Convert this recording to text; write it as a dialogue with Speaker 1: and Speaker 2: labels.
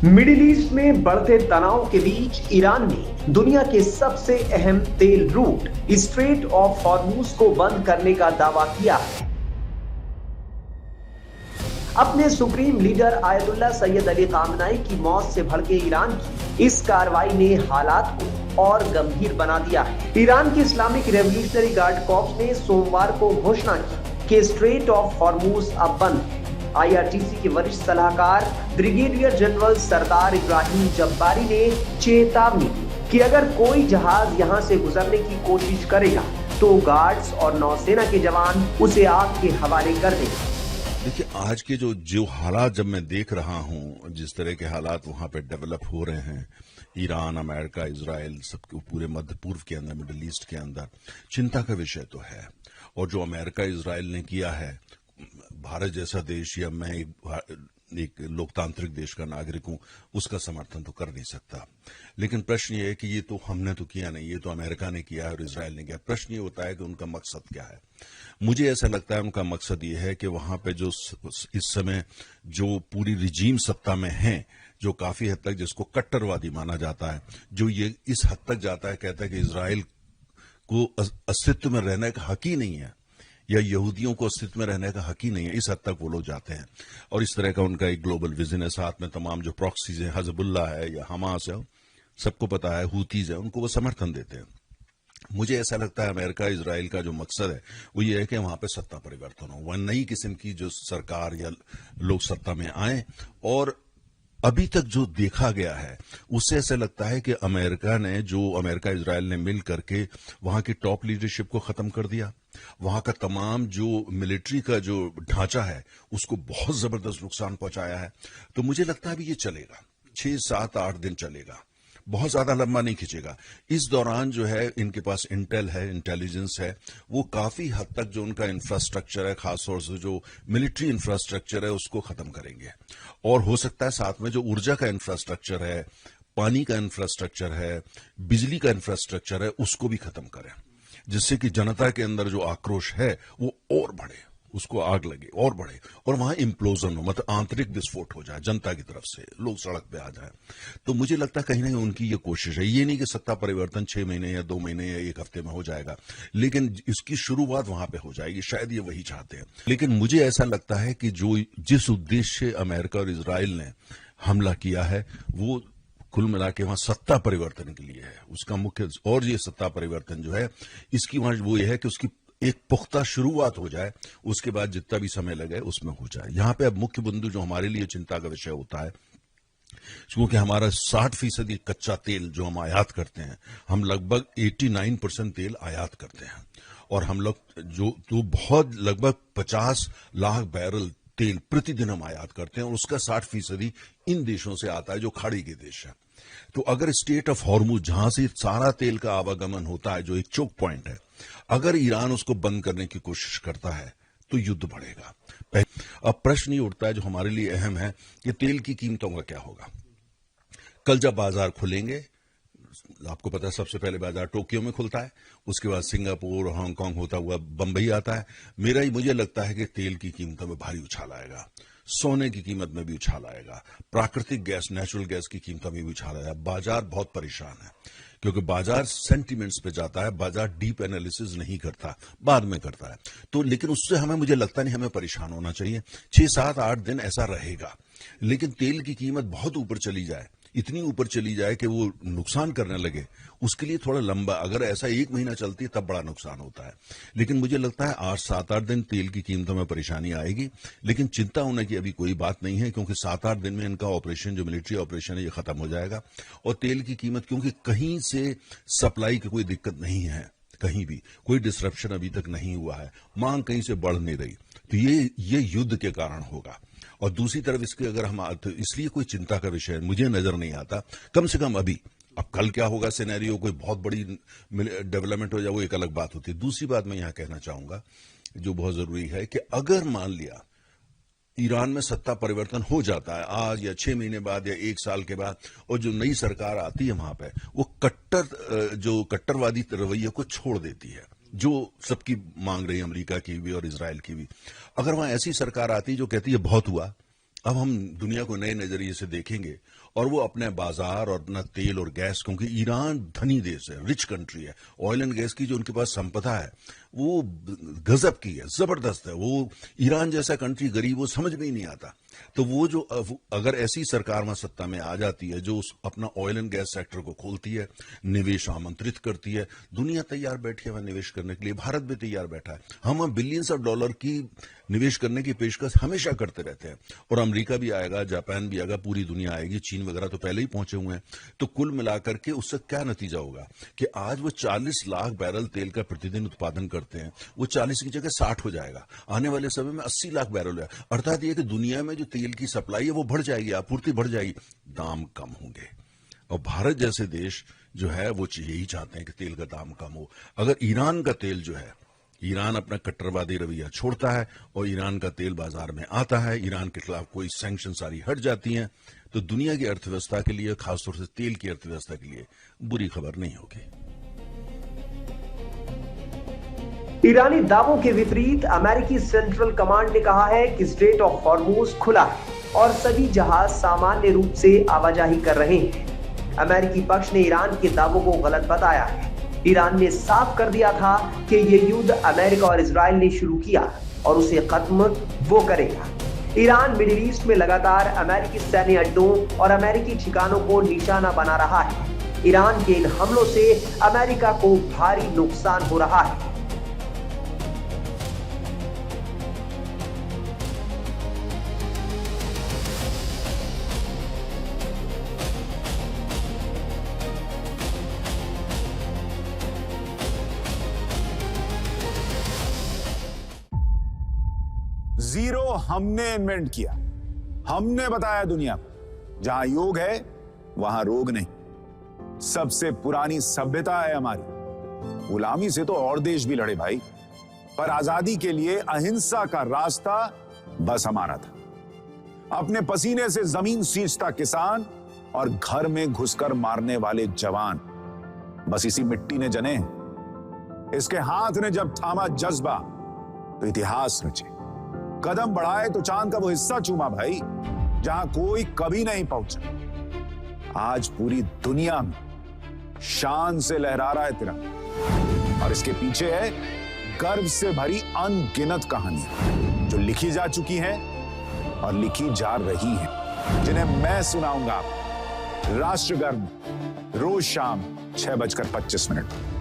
Speaker 1: Middle east में बढ़ते तनाव के बीच ईरान ने दुनिया के सबसे अहम तेल रूट स्ट्रेट ऑफ हॉर्मूज को बंद करने का दावा किया है। अपने supreme leader ayatollah Syed Ali खामनाई की मौत से भड़के ईरान की इस कार्रवाई ने हालात को और गंभीर बना दिया है। ईरान की इस्लामिक रेवोल्यूशनरी गार्ड कॉर्प्स ने सोमवार को घोषणा की कि स्ट्रेट ऑफ हॉर्मूज अब बंद है। आईआरजीसी के वरिष्ठ सलाहकार ब्रिगेडियर जनरल सरदार इब्राहिम जब्बारी ने चेतावनी दी कि अगर कोई जहाज यहां से गुजरने की कोशिश करेगा तो गार्ड्स और नौसेना के जवान उसे आग के हवाले कर देंगे।
Speaker 2: देखिए, आज के जो हालात जब मैं देख रहा हूं, जिस तरह के हालात वहां पे डेवलप हो रहे हैं, ईरान, अमेरिका, इजराइल, सब पूरे मध्य पूर्व के अंदर, मिडिल ईस्ट के अंदर, चिंता का विषय तो है। और जो अमेरिका इजराइल ने किया है, भारत जैसा देश या मैं एक लोकतांत्रिक देश का नागरिक हूं, उसका समर्थन तो कर नहीं सकता। लेकिन प्रश्न ये है कि ये तो हमने तो किया नहीं, ये तो अमेरिका ने किया है और इजराइल ने किया। प्रश्न ये होता है कि उनका मकसद क्या है। मुझे ऐसा लगता है उनका मकसद ये है कि वहां पे जो इस समय जो पूरी रिजीम सत्ता में है, जो काफी हद तक जिसको कट्टरवादी माना जाता है, जो ये इस हद तक जाता है, कहता है कि इजराइल को अस्तित्व में रहने का हक ही नहीं है या यहूदियों को अस्तित्व में रहने का हक ही नहीं है, इस हद तक वो लोग जाते हैं। और इस तरह का उनका एक ग्लोबल विजन है। साथ में तमाम जो प्रॉक्सीज हैं, हिजबुल्लाह है या हमास है, सबको पता है, हूतीज है, उनको वो समर्थन देते हैं। मुझे ऐसा लगता है अमेरिका इजराइल का जो मकसद है वो ये है कि वहां पे सत्ता परिवर्तन हो, वह नई किस्म की जो सरकार या लोग सत्ता में आए। और अभी तक जो देखा गया है उससे ऐसा लगता है कि अमेरिका इजराइल ने मिल करके वहां की टॉप लीडरशिप को खत्म कर दिया। वहां का तमाम जो मिलिट्री का जो ढांचा है उसको बहुत जबरदस्त नुकसान पहुंचाया है। तो मुझे लगता है अभी ये चलेगा, 6, 7, 8 दिन चलेगा, बहुत ज्यादा लंबा नहीं खींचेगा। इस दौरान जो है इनके पास इंटेल है, इंटेलिजेंस है, वो काफी हद तक जो उनका इंफ्रास्ट्रक्चर है, खासतौर से जो मिलिट्री इंफ्रास्ट्रक्चर है, उसको खत्म करेंगे। और हो सकता है साथ में जो ऊर्जा का इंफ्रास्ट्रक्चर है, पानी का इंफ्रास्ट्रक्चर है, बिजली का इंफ्रास्ट्रक्चर है, उसको भी खत्म करें, जिससे कि जनता के अंदर जो आक्रोश है वो और बढ़े, उसको आग लगे और बढ़े और वहां इम्प्लोजन हो, मतलब आंतरिक विस्फोट हो जाए जनता की तरफ से, लोग सड़क पे आ जाए। तो मुझे लगता है कहीं ना कहीं उनकी ये कोशिश है। ये नहीं कि सत्ता परिवर्तन 6 महीने या 2 महीने या 1 हफ्ते में हो जाएगा, लेकिन इसकी शुरुआत वहां पे हो जाएगी। शायद ये वही चाहते हैं। लेकिन मुझे ऐसा लगता है कि जिस उद्देश्य अमेरिका और इजराइल ने हमला किया है वो कुल मिला के वहां सत्ता परिवर्तन के लिए है, उसका मुख्य। और ये सत्ता परिवर्तन जो है इसकी वहां वो ये है कि उसकी एक पुख्ता शुरुआत हो जाए, उसके बाद जितना भी समय लगे उसमें हो जाए। यहां पे अब मुख्य बिंदु जो हमारे लिए चिंता का विषय होता है, क्योंकि हमारा 60% कच्चा तेल जो हम आयात करते हैं, हम लगभग 89% तेल आयात करते हैं। और हम लोग जो बहुत लगभग 50 लाख बैरल तेल प्रतिदिन हम आयात करते हैं और उसका 60% इन देशों से आता है जो खाड़ी के देश है। तो अगर स्टेट ऑफ हॉर्मुज, जहां से सारा तेल का आवागमन होता है, जो एक चोक पॉइंट है, अगर ईरान उसको बंद करने की कोशिश करता है तो युद्ध बढ़ेगा। अब प्रश्न ये उठता है जो हमारे लिए अहम है कि तेल की कीमतों का क्या होगा। कल जब बाजार खुलेंगे, आपको पता है सबसे पहले बाजार टोक्यो में खुलता है, उसके बाद सिंगापुर, हांगकांग होता हुआ बंबई आता है। मुझे लगता है कि तेल की कीमतों में भारी उछाल आएगा, सोने की कीमत में भी उछाल आएगा, प्राकृतिक गैस, नेचुरल गैस की कीमतों में भी उछाल आएगा। बाजार बहुत परेशान है क्योंकि बाजार सेंटिमेंट्स पे जाता है, बाजार डीप एनालिसिस नहीं करता, बाद में करता है। तो लेकिन उससे मुझे लगता नहीं हमें परेशान होना चाहिए। 6, 7, 8 दिन ऐसा रहेगा। लेकिन तेल की कीमत बहुत ऊपर चली जाए, इतनी ऊपर चली जाए कि वो नुकसान करने लगे, उसके लिए थोड़ा लंबा, अगर ऐसा 1 महीना चलती है तब बड़ा नुकसान होता है। लेकिन मुझे लगता है 8, 7, 8 दिन तेल की कीमतों में परेशानी आएगी। लेकिन चिंता होने की अभी कोई बात नहीं है, क्योंकि 7, 8 दिन में इनका ऑपरेशन, जो मिलिट्री ऑपरेशन है, ये खत्म हो जाएगा। और तेल की कीमत, क्योंकि कहीं से सप्लाई की कोई दिक्कत नहीं है, कहीं भी कोई डिसरप्शन अभी तक नहीं हुआ है, मांग कहीं से बढ़ नहीं रही, तो ये युद्ध के कारण होगा। और दूसरी तरफ इसके अगर हम, तो इसलिए कोई चिंता का विषय मुझे नजर नहीं आता, कम से कम अभी। अब कल क्या होगा, सिनेरियो कोई बहुत बड़ी डेवलपमेंट हो जाए, वो एक अलग बात होती है। दूसरी बात मैं यहां कहना चाहूंगा जो बहुत जरूरी है कि अगर मान लिया ईरान में सत्ता परिवर्तन हो जाता है आज या 6 महीने बाद या 1 साल के बाद, और जो नई सरकार आती है वहां पे वो कट्टरवादी रवैये को छोड़ देती है, जो सबकी मांग रही है, अमेरिका की भी और इजराइल की भी। अगर वहां ऐसी सरकार आती जो कहती है बहुत हुआ, अब हम दुनिया को नए नजरिए से देखेंगे और वो अपने बाजार और अपना तेल और गैस, क्योंकि ईरान धनी देश है, रिच कंट्री है, ऑयल एंड गैस की जो उनके पास संपदा है वो गजब की है, जबरदस्त है। वो ईरान जैसा कंट्री गरीब वो समझ में ही नहीं आता। तो वो जो अगर ऐसी सरकार वहां सत्ता में आ जाती है जो अपना ऑयल एंड गैस सेक्टर को खोलती है, निवेश आमंत्रित करती है, दुनिया तैयार बैठी है वहां निवेश करने के लिए, भारत भी तैयार बैठा है। हम बिलियंस ऑफ डॉलर की निवेश करने की पेशकश हमेशा करते रहते हैं, और अमेरिका भी आएगा, जापान भी आएगा, पूरी दुनिया आएगी, चीन वगैरह तो पहले ही पहुंचे हुए हैं। तो कुल मिलाकर के उससे क्या नतीजा होगा कि आज वो 40 लाख बैरल तेल का प्रतिदिन उत्पादन करते हैं, वो 40 की जगह 60 हो जाएगा, आने वाले समय में 80 लाख बैरल है। अर्थात ये कि दुनिया में जो तेल की सप्लाई है वो बढ़ जाएगी, आपूर्ति बढ़ जाएगी, दाम कम होंगे। और भारत जैसे देश जो है वो यही चाहते हैं कि तेल का दाम कम हो। अगर ईरान का तेल जो है, ईरान अपना कट्टरवादी रवैया छोड़ता है और ईरान का तेल बाजार में आता है, ईरान के खिलाफ कोई सैंक्शन सारी हट जाती हैं, तो दुनिया की अर्थव्यवस्था के लिए, खासतौर से तेल की अर्थव्यवस्था के लिए बुरी खबर नहीं होगी।
Speaker 1: ईरानी दावों के विपरीत अमेरिकी सेंट्रल कमांड ने कहा है कि स्ट्रेट ऑफ हॉर्मुज खुला है और सभी जहाज सामान्य रूप से आवाजाही कर रहे हैं। अमेरिकी पक्ष ने ईरान के दावों को गलत बताया है। ईरान ने साफ कर दिया था कि यह युद्ध अमेरिका और इजराइल ने शुरू किया और उसे खत्म वो करेगा। ईरान मिडिल ईस्ट में लगातार अमेरिकी सैन्य अड्डों और अमेरिकी ठिकानों को निशाना बना रहा है। ईरान के इन हमलों से अमेरिका को भारी नुकसान हो रहा है।
Speaker 3: जीरो हमने इन्वेंट किया, हमने बताया दुनिया को, जहां योग है वहां रोग नहीं। सबसे पुरानी सभ्यता है हमारी। गुलामी से तो और देश भी लड़े भाई, पर आजादी के लिए अहिंसा का रास्ता बस हमारा था। अपने पसीने से जमीन सींचता किसान और घर में घुसकर मारने वाले जवान, बस इसी मिट्टी ने जने। इसके हाथ ने जब थामा जज्बा तो इतिहास रचे। कदम बढ़ाए तो चांद का वो हिस्सा चूमा भाई जहां कोई कभी नहीं पहुंचा। आज पूरी दुनिया में शान से लहरा रहा है तिरंगा, और इसके पीछे है गर्व से भरी अनगिनत कहानियां जो लिखी जा चुकी हैं और लिखी जा रही हैं, जिन्हें मैं सुनाऊंगा राष्ट्रगर्व रोज शाम 6:25 पर।